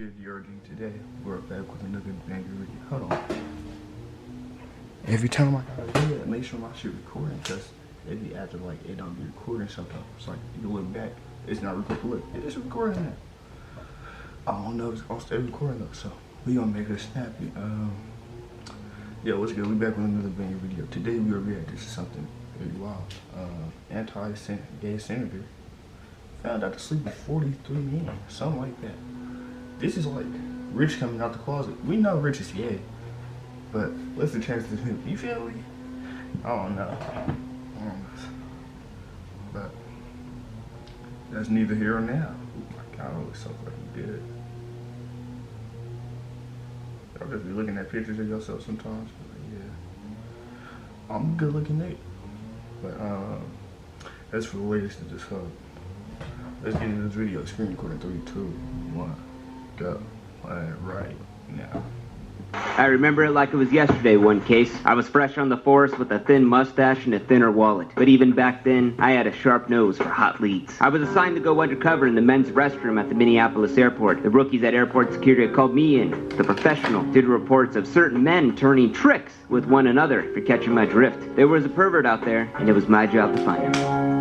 good, DRG? Today we're back with another banger video. Hold on. Every time I gotta do it, make sure my shit recording, because it be acting like it don't be recording sometimes. It's like you look back, it's not recording. Look, it's recording now. I don't know if it's gonna stay recording though, so we gonna make it snappy. Yeah, what's good? We back with another banger video. Today we are reacting to something very wild. Anti-gay senator found out to sleep with 43 men, something like that. This is like Rich coming out the closet. We know Rich is gay, but what's the chances of him? You feel me? I don't know. But that's neither here or now. Oh my God, it looks so fucking good. Y'all just be looking at pictures of yourself sometimes. But yeah, I'm a good looking nigga. But that's for the latest to this hub. Let's get into this video. Screen recording 3, 2, 1, go. Right now. I remember it like it was yesterday, one case. I was fresh on the force with a thin mustache and a thinner wallet. But even back then, I had a sharp nose for hot leads. I was assigned to go undercover in the men's restroom at the Minneapolis airport. The rookies at airport security had called me in. The professional did reports of certain men turning tricks with one another, if you're catching my drift. There was a pervert out there, and it was my job to find him.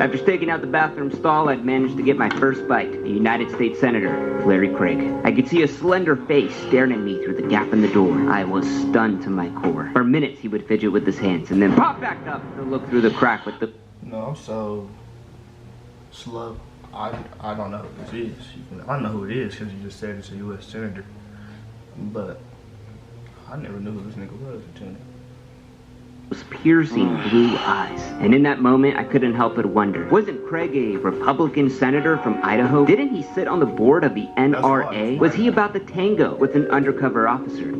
After staking out the bathroom stall, I'd managed to get my first bite, a United States Senator, Larry Craig. I could see a slender face staring at me through the gap in the door. I was stunned to my core. For minutes, he would fidget with his hands and then pop back up to look through the crack with the... No, I'm so slow. I don't know who this is. I know who it is because you just said it's a U.S. Senator. But I never knew who this nigga was until now. Those piercing blue eyes. And in that moment, I couldn't help but wonder, wasn't Craig a Republican senator from Idaho? Didn't he sit on the board of the NRA? Was he about to tango with an undercover officer?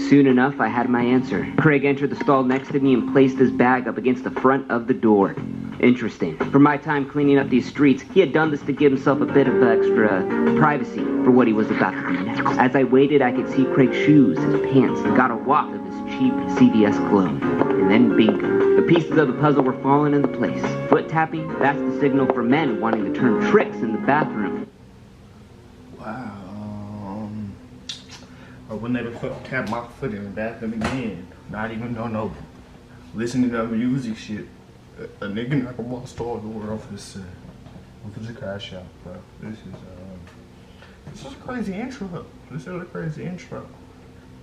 Soon enough, I had my answer. Craig entered the stall next to me and placed his bag up against the front of the door. Interesting. For my time cleaning up these streets, he had done this to give himself a bit of extra privacy for what he was about to do next. As I waited, I could see Craig's shoes, his pants, and got a waft of his cheap CVS cologne. And then bingo. The pieces of the puzzle were falling into place. Foot tapping, that's the signal for men wanting to turn tricks in the bathroom. Wow. I would never tap my foot in the bathroom again. Not even no listening to music shit. A nigga not gonna walk stall door off this with the crash out, bro. This is a crazy intro. This is a crazy intro.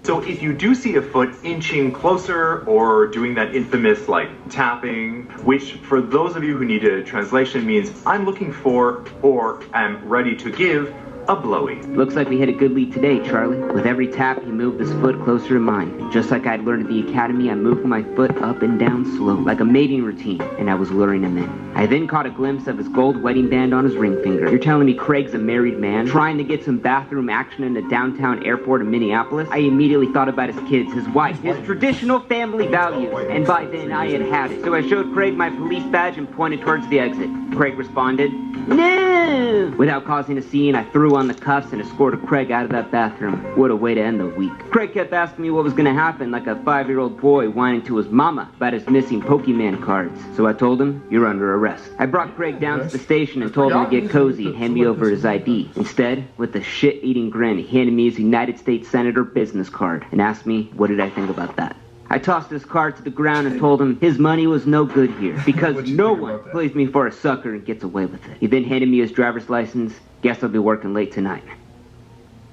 So if you do see a foot inching closer or doing that infamous like tapping, which for those of you who need a translation means I'm looking for or am ready to give a blowy. Looks like we hit a good lead today, Charlie. With every tap, he moved his foot closer to mine. Just like I'd learned at the academy, I moved my foot up and down slow, like a mating routine, and I was luring him in. I then caught a glimpse of his gold wedding band on his ring finger. You're telling me Craig's a married man, trying to get some bathroom action in the downtown airport in Minneapolis? I immediately thought about his kids, his wife, his traditional family values, and by then I had it. So I showed Craig my police badge and pointed towards the exit. Craig responded, "No!" Without causing a scene, I threw on the cuffs and escorted Craig out of that bathroom. What a way to end the week. Craig kept asking me what was going to happen, like a 5-year-old boy whining to his mama about his missing Pokemon cards. So I told him, "You're under arrest." I brought Craig down to the station and told him to get cozy and hand me over his ID. Instead, with a shit-eating grin, he handed me his United States Senator business card and asked me what did I think about that. I tossed his card to the ground and told him his money was no good here because no one plays me for a sucker and gets away with it. He then handed me his driver's license. Guess I'll be working late tonight.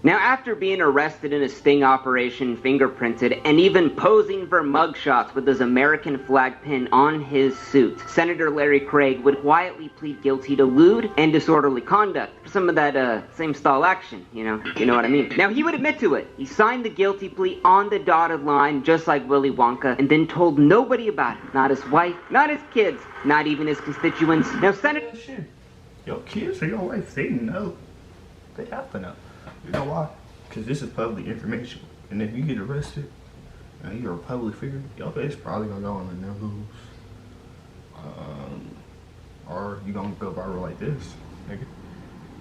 Now, after being arrested in a sting operation, fingerprinted, and even posing for mugshots with his American flag pin on his suit, Senator Larry Craig would quietly plead guilty to lewd and disorderly conduct for some of that same stall action, you know what I mean. Now, he would admit to it. He signed the guilty plea on the dotted line, just like Willy Wonka, and then told nobody about it. Not his wife, not his kids, not even his constituents. Now, Senator... Your kids or your wife, they know. They have to know. You know why? Because this is public information. And if you get arrested and you're a public figure, your face probably gonna go on the news. Or you gonna go viral like this, nigga.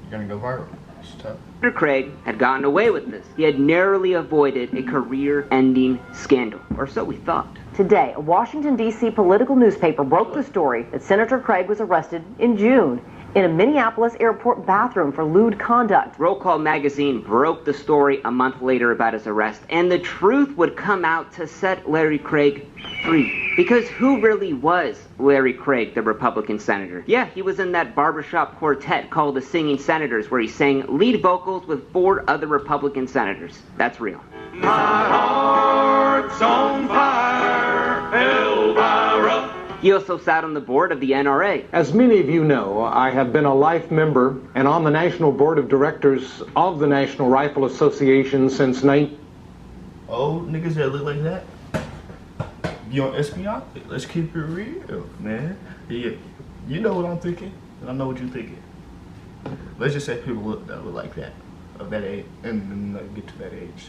You're gonna go viral. It's tough. Senator Craig had gotten away with this. He had narrowly avoided a career-ending scandal, or so we thought. Today, a Washington, D.C. political newspaper broke the story that Senator Craig was arrested in June in a Minneapolis airport bathroom for lewd conduct. Roll Call magazine broke the story a month later about his arrest, and the truth would come out to set Larry Craig free. Because who really was Larry Craig, the Republican senator? Yeah, he was in that barbershop quartet called the Singing Senators, where he sang lead vocals with 4 other Republican senators. That's real. My heart's on fire, Elvira. He also sat on the board of the NRA. As many of you know, I have been a life member and on the National Board of Directors of the National Rifle Association since Old niggas that look like that, you on espionage? Let's keep it real, man. Yeah, you know what I'm thinking, and I know what you're thinking. Let's just say people look like that, of that age, and then get to that age.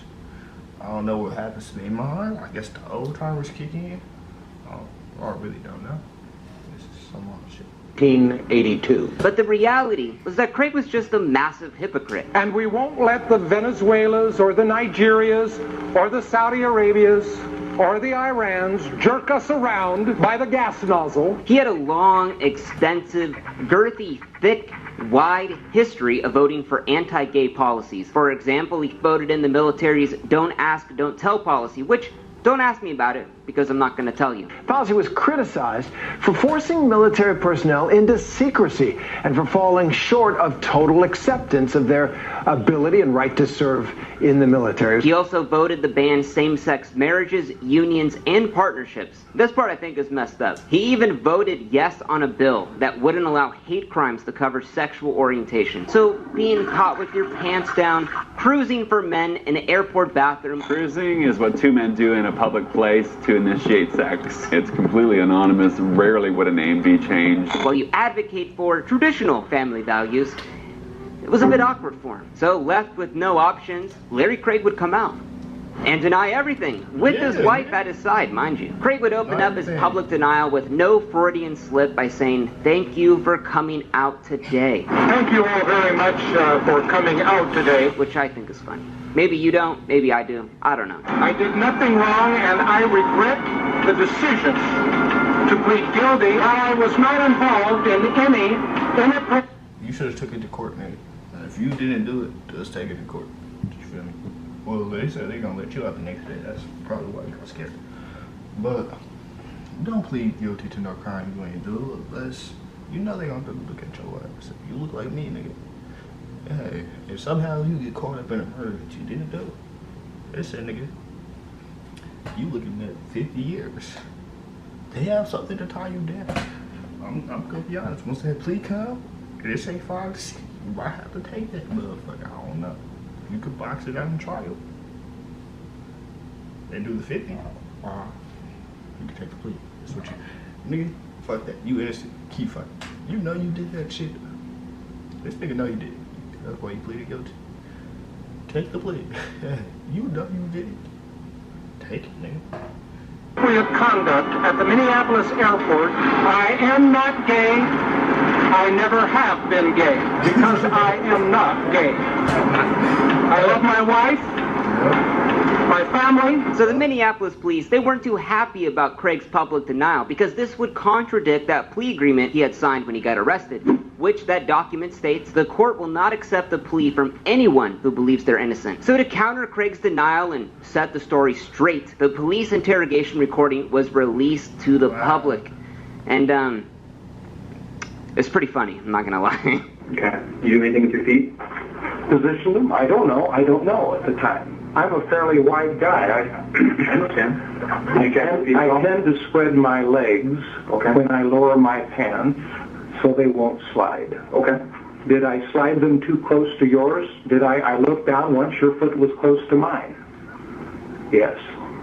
I don't know what happens to their mind. I guess the old timers kick in. I really don't know. This is some other shit. 1982. But the reality was that Craig was just a massive hypocrite. And we won't let the Venezuelas or the Nigerias or the Saudi Arabias or the Irans jerk us around by the gas nozzle. He had a long, extensive, girthy, thick, wide history of voting for anti-gay policies. For example, he voted in the military's don't ask, don't tell policy, which, don't ask me about it, because I'm not going to tell you. Fauci was criticized for forcing military personnel into secrecy and for falling short of total acceptance of their ability and right to serve in the military. He also voted to ban same-sex marriages, unions, and partnerships. This part I think is messed up. He even voted yes on a bill that wouldn't allow hate crimes to cover sexual orientation. So being caught with your pants down, cruising for men in an airport bathroom. Cruising is what 2 men do in a public place to initiate sex. It's completely anonymous. Rarely would a name be changed. While you advocate for traditional family values, it was a bit awkward for him. So left with no options, Larry Craig would come out and deny everything, with his wife at his side, mind you. Craig would open up his public denial with no Freudian slip by saying, "Thank you for coming out today." Thank you all very much for coming out today. Which I think is funny. Maybe you don't, maybe I do, I don't know. I did nothing wrong and I regret the decision to plead guilty. I was not involved in any inappropriate... You should have took it to court, man. If you didn't do it, just take it to court. You feel me? Well, they said they're gonna let you out the next day. That's probably why you got scared. But don't plead guilty to no crime you ain't do unless you know they're gonna look at your ass. If you look like me, nigga. Hey, if somehow you get caught up in a murder that you didn't do, they said, nigga, you looking at 50 years. They have something to tie you down. I'm gonna be honest. Once that plea come, and they say 5 to 6, you might have to take that motherfucker. I don't know. You could box it out in trial. They do the 50. You can take the plea. That's what you, nigga. Fuck that. You innocent. Keep fighting. You know you did that shit. This nigga know you did. That's why you pleaded guilty. Take the plea. You know you did it. Take it, nigga. Appropriate conduct at the Minneapolis airport. I am not gay. I never have been gay because I am not gay. I love my wife, my family. So the Minneapolis police, they weren't too happy about Craig's public denial because this would contradict that plea agreement he had signed when he got arrested, which that document states the court will not accept a plea from anyone who believes they're innocent. So to counter Craig's denial and set the story straight, the police interrogation recording was released to the public. And it's pretty funny, I'm not gonna lie. Okay. You do anything with your feet? Position them? I don't know at the time. I'm a fairly wide guy. I understand. I tend to spread my legs when I lower my pants so they won't slide. Okay. Did I slide them too close to yours? I looked down once, your foot was close to mine. Yes.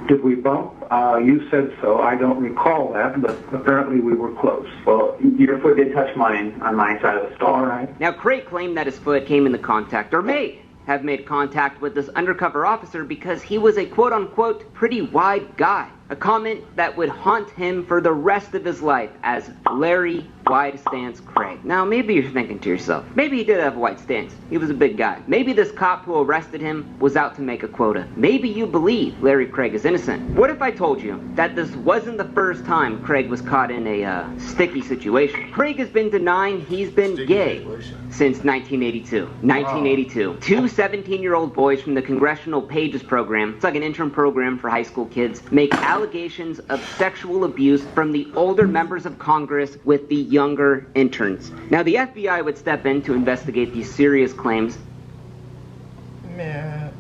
Did we bump? You said so. I don't recall that, but apparently we were close. Well, your foot did touch mine on my side of the stall. All right. Now, Craig claimed that his foot came into contact, or may have made contact with this undercover officer because he was a quote-unquote pretty wide guy. A comment that would haunt him for the rest of his life as Larry Wide Stance Craig. Now, maybe you're thinking to yourself, maybe he did have a white stance. He was a big guy. Maybe this cop who arrested him was out to make a quota. Maybe you believe Larry Craig is innocent. What if I told you that this wasn't the first time Craig was caught in a sticky situation? Craig has been denying he's been gay since 1982. 1982. Two 17-year-old boys from the Congressional Pages program, it's like an intern program for high school kids, make allegations of sexual abuse from the older members of Congress with the younger interns. Now, the FBI would step in to investigate these serious claims. Man,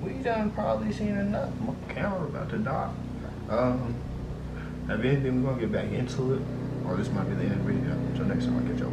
we done probably seen enough. My camera about to die. Have anything, we're gonna get back into it, or this might be the end of the video. Until next time, I catch y'all.